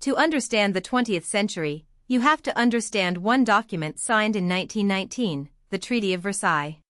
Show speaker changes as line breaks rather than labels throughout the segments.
To understand the 20th century, you have to understand one document signed in 1919, the Treaty of Versailles.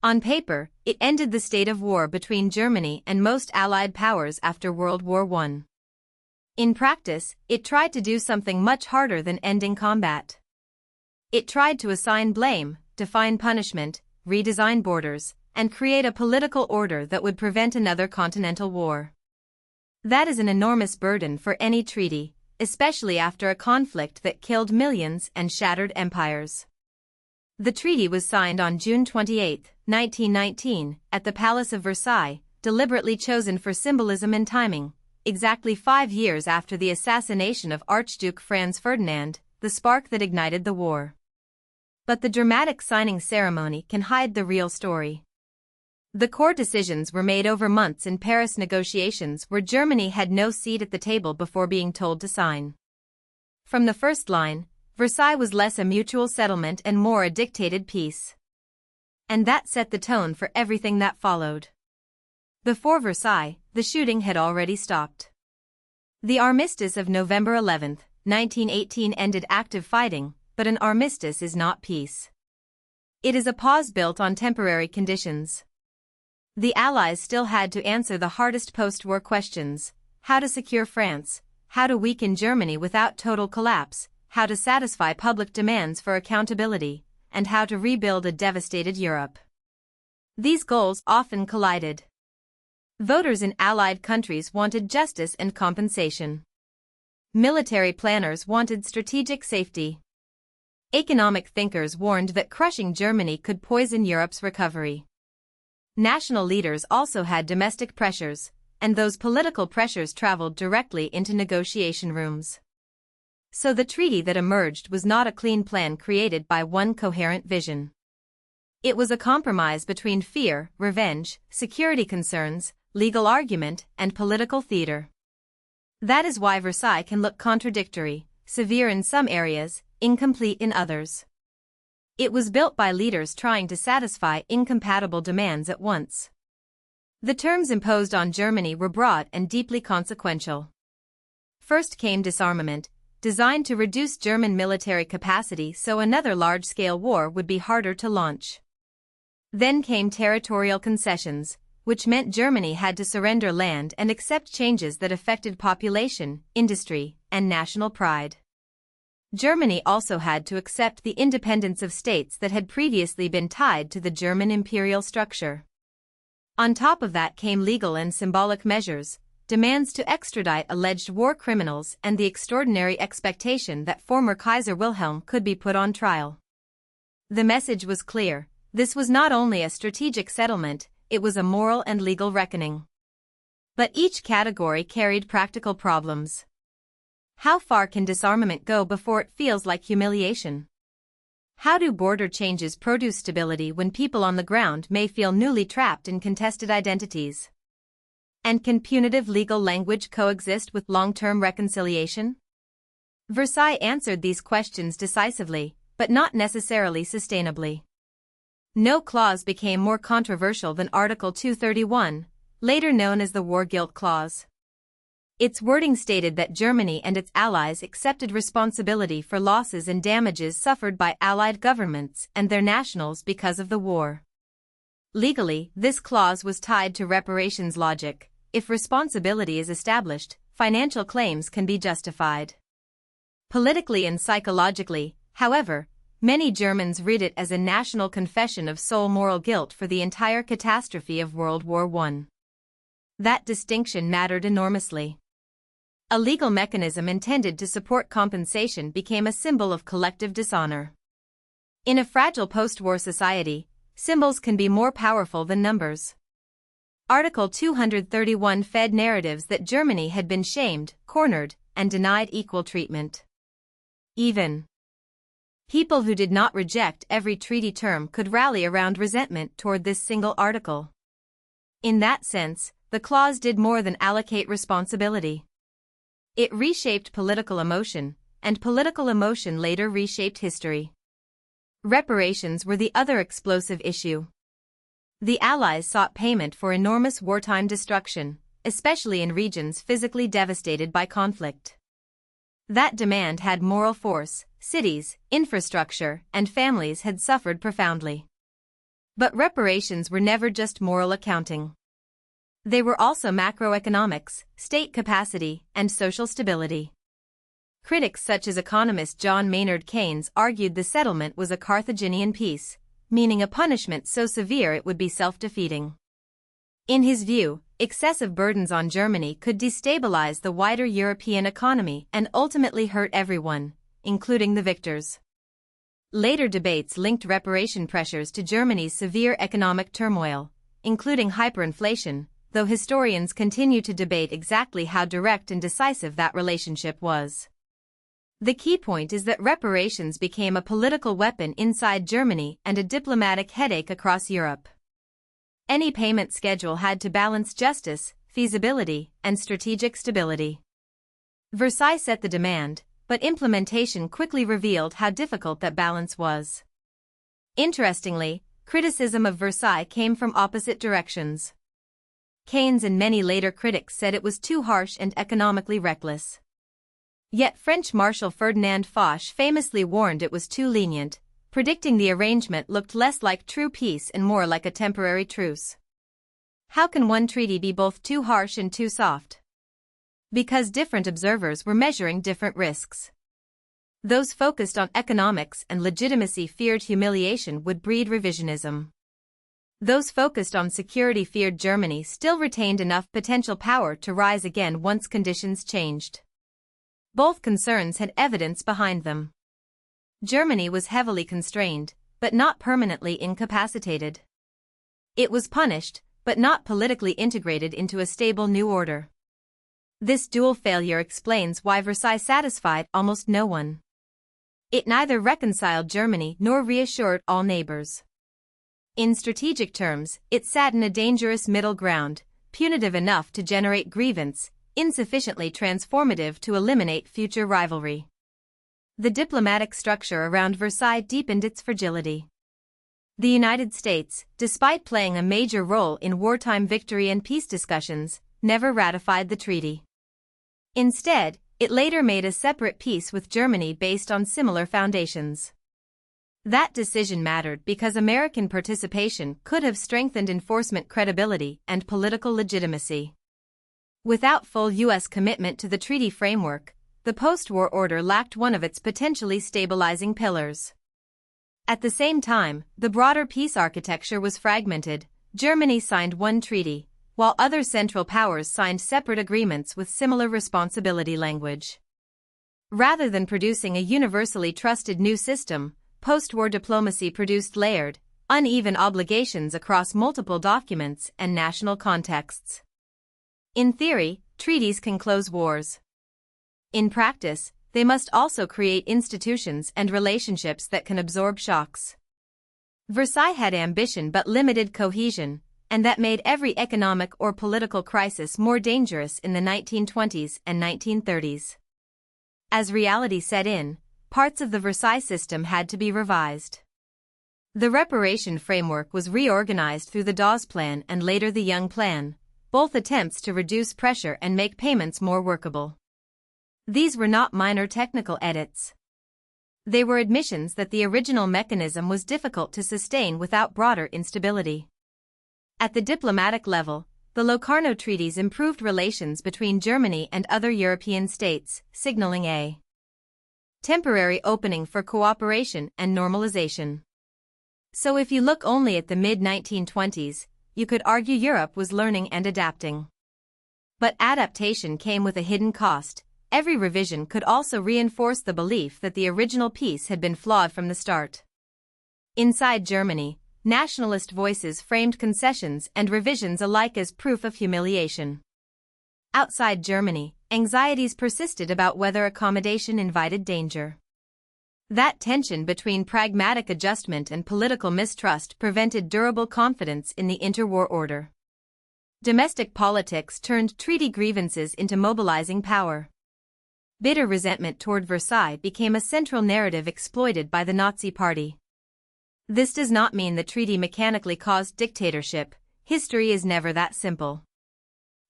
On paper, it ended the state of war between Germany and most Allied powers after World War I. In practice, it tried to do something much harder than ending combat. It tried to assign blame, define punishment, redesign borders, and create a political order that would prevent another continental war. That is an enormous burden for any treaty, especially after a conflict that killed millions and shattered empires. The treaty was signed on June 28, 1919, at the Palace of Versailles, deliberately chosen for symbolism and timing, exactly 5 years after the assassination of Archduke Franz Ferdinand, the spark that ignited the war. But the dramatic signing ceremony can hide the real story. The core decisions were made over months in Paris negotiations where Germany had no seat at the table before being told to sign. From the first line, Versailles was less a mutual settlement and more a dictated peace. And that set the tone for everything that followed. Before Versailles, the shooting had already stopped. The armistice of November 11, 1918 ended active fighting, but an armistice is not peace. It is a pause built on temporary conditions. The Allies still had to answer the hardest post-war questions: how to secure France, how to weaken Germany without total collapse, how to satisfy public demands for accountability, and how to rebuild a devastated Europe. These goals often collided. Voters in Allied countries wanted justice and compensation. Military planners wanted strategic safety. Economic thinkers warned that crushing Germany could poison Europe's recovery. National leaders also had domestic pressures, and those political pressures traveled directly into negotiation rooms. So the treaty that emerged was not a clean plan created by one coherent vision. It was a compromise between fear, revenge, security concerns, legal argument, and political theater. That is why Versailles can look contradictory, severe in some areas, incomplete in others. It was built by leaders trying to satisfy incompatible demands at once. The terms imposed on Germany were broad and deeply consequential. First came disarmament, designed to reduce German military capacity so another large-scale war would be harder to launch. Then came territorial concessions, which meant Germany had to surrender land and accept changes that affected population, industry, and national pride. Germany also had to accept the independence of states that had previously been tied to the German imperial structure. On top of that came legal and symbolic measures, demands to extradite alleged war criminals and the extraordinary expectation that former Kaiser Wilhelm could be put on trial. The message was clear: this was not only a strategic settlement, it was a moral and legal reckoning. But each category carried practical problems. How far can disarmament go before it feels like humiliation? How do border changes produce stability when people on the ground may feel newly trapped in contested identities? And can punitive legal language coexist with long-term reconciliation? Versailles answered these questions decisively, but not necessarily sustainably. No clause became more controversial than Article 231, later known as the War Guilt Clause. Its wording stated that Germany and its allies accepted responsibility for losses and damages suffered by Allied governments and their nationals because of the war. Legally, this clause was tied to reparations logic: if responsibility is established, financial claims can be justified. Politically and psychologically, however, many Germans read it as a national confession of sole moral guilt for the entire catastrophe of World War I. That distinction mattered enormously. A legal mechanism intended to support compensation became a symbol of collective dishonor. In a fragile post-war society, symbols can be more powerful than numbers. Article 231 fed narratives that Germany had been shamed, cornered, and denied equal treatment. Even people who did not reject every treaty term could rally around resentment toward this single article. In that sense, the clause did more than allocate responsibility. It reshaped political emotion, and political emotion later reshaped history. Reparations were the other explosive issue. The Allies sought payment for enormous wartime destruction, especially in regions physically devastated by conflict. That demand had moral force. Cities, infrastructure, and families had suffered profoundly. But reparations were never just moral accounting. They were also macroeconomics, state capacity, and social stability. Critics such as economist John Maynard Keynes argued the settlement was a Carthaginian peace, meaning a punishment so severe it would be self-defeating. In his view, excessive burdens on Germany could destabilize the wider European economy and ultimately hurt everyone, including the victors. Later debates linked reparation pressures to Germany's severe economic turmoil, including hyperinflation, though historians continue to debate exactly how direct and decisive that relationship was. The key point is that reparations became a political weapon inside Germany and a diplomatic headache across Europe. Any payment schedule had to balance justice, feasibility, and strategic stability. Versailles set the demand, but implementation quickly revealed how difficult that balance was. Interestingly, criticism of Versailles came from opposite directions. Keynes and many later critics said it was too harsh and economically reckless. Yet French Marshal Ferdinand Foch famously warned it was too lenient, predicting the arrangement looked less like true peace and more like a temporary truce. How can one treaty be both too harsh and too soft? Because different observers were measuring different risks. Those focused on economics and legitimacy feared humiliation would breed revisionism. Those focused on security feared Germany still retained enough potential power to rise again once conditions changed. Both concerns had evidence behind them. Germany was heavily constrained, but not permanently incapacitated. It was punished, but not politically integrated into a stable new order. This dual failure explains why Versailles satisfied almost no one. It neither reconciled Germany nor reassured all neighbors. In strategic terms, it sat in a dangerous middle ground, punitive enough to generate grievance, insufficiently transformative to eliminate future rivalry. The diplomatic structure around Versailles deepened its fragility. The United States, despite playing a major role in wartime victory and peace discussions, never ratified the treaty. Instead, it later made a separate peace with Germany based on similar foundations. That decision mattered because American participation could have strengthened enforcement credibility and political legitimacy. Without full U.S. commitment to the treaty framework, the post-war order lacked one of its potentially stabilizing pillars. At the same time, the broader peace architecture was fragmented. Germany signed one treaty, while other Central Powers signed separate agreements with similar responsibility language. Rather than producing a universally trusted new system, post-war diplomacy produced layered, uneven obligations across multiple documents and national contexts. In theory, treaties can close wars. In practice, they must also create institutions and relationships that can absorb shocks. Versailles had ambition but limited cohesion, and that made every economic or political crisis more dangerous in the 1920s and 1930s. As reality set in, parts of the Versailles system had to be revised. The reparation framework was reorganized through the Dawes Plan and later the Young Plan, both attempts to reduce pressure and make payments more workable. These were not minor technical edits. They were admissions that the original mechanism was difficult to sustain without broader instability. At the diplomatic level, the Locarno treaties improved relations between Germany and other European states, signaling a temporary opening for cooperation and normalization. So if you look only at the mid-1920s, you could argue Europe was learning and adapting. But adaptation came with a hidden cost. Every revision could also reinforce the belief that the original peace had been flawed from the start. Inside Germany, nationalist voices framed concessions and revisions alike as proof of humiliation. Outside Germany, anxieties persisted about whether accommodation invited danger. That tension between pragmatic adjustment and political mistrust prevented durable confidence in the interwar order. Domestic politics turned treaty grievances into mobilizing power. Bitter resentment toward Versailles became a central narrative exploited by the Nazi Party. This does not mean the treaty mechanically caused dictatorship. History is never that simple.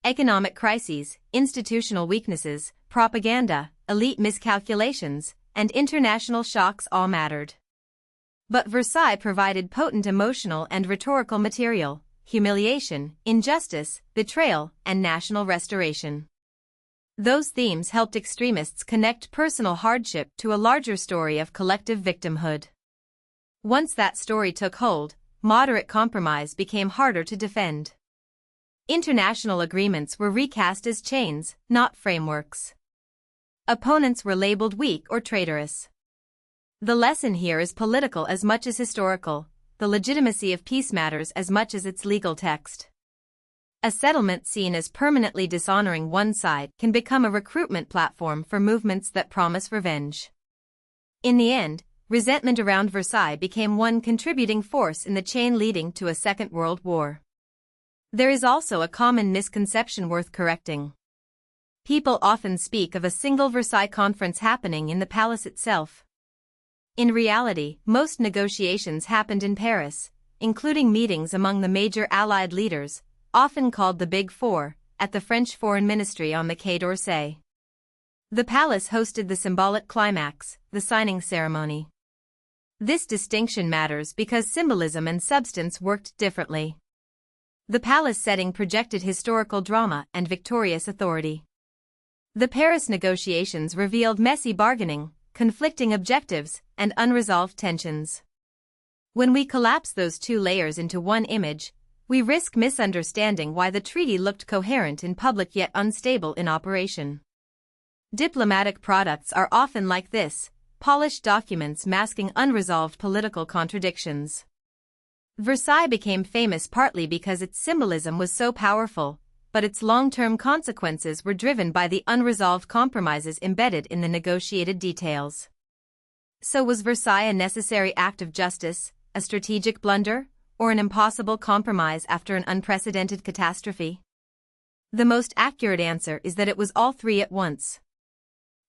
Economic crises, institutional weaknesses, propaganda, elite miscalculations, and international shocks all mattered. But Versailles provided potent emotional and rhetorical material: humiliation, injustice, betrayal, and national restoration. Those themes helped extremists connect personal hardship to a larger story of collective victimhood. Once that story took hold, moderate compromise became harder to defend. International agreements were recast as chains, not frameworks. Opponents were labeled weak or traitorous. The lesson here is political as much as historical. The legitimacy of peace matters as much as its legal text. A settlement seen as permanently dishonoring one side can become a recruitment platform for movements that promise revenge. In the end, resentment around Versailles became one contributing force in the chain leading to a Second World War. There is also a common misconception worth correcting. People often speak of a single Versailles conference happening in the palace itself. In reality, most negotiations happened in Paris, including meetings among the major Allied leaders, often called the Big Four, at the French Foreign Ministry on the Quai d'Orsay. The palace hosted the symbolic climax, the signing ceremony. This distinction matters because symbolism and substance worked differently. The palace setting projected historical drama and victorious authority. The Paris negotiations revealed messy bargaining, conflicting objectives, and unresolved tensions. When we collapse those two layers into one image, we risk misunderstanding why the treaty looked coherent in public yet unstable in operation. Diplomatic products are often like this: polished documents masking unresolved political contradictions. Versailles became famous partly because its symbolism was so powerful, but its long-term consequences were driven by the unresolved compromises embedded in the negotiated details. So was Versailles a necessary act of justice, a strategic blunder, or an impossible compromise after an unprecedented catastrophe? The most accurate answer is that it was all three at once.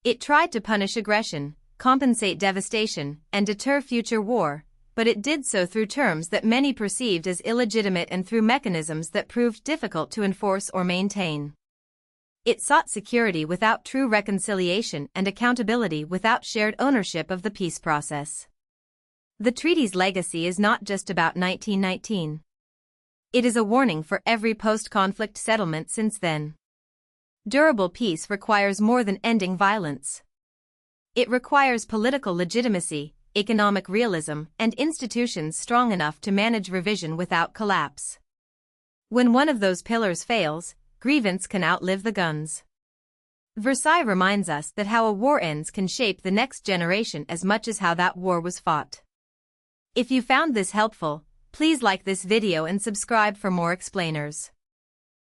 It tried to punish aggression, compensate devastation, and deter future war, but it did so through terms that many perceived as illegitimate and through mechanisms that proved difficult to enforce or maintain. It sought security without true reconciliation and accountability without shared ownership of the peace process. The treaty's legacy is not just about 1919. It is a warning for every post-conflict settlement since then. Durable peace requires more than ending violence. It requires political legitimacy, economic realism, and institutions strong enough to manage revision without collapse. When one of those pillars fails, grievance can outlive the guns. Versailles reminds us that how a war ends can shape the next generation as much as how that war was fought. If you found this helpful, please like this video and subscribe for more explainers.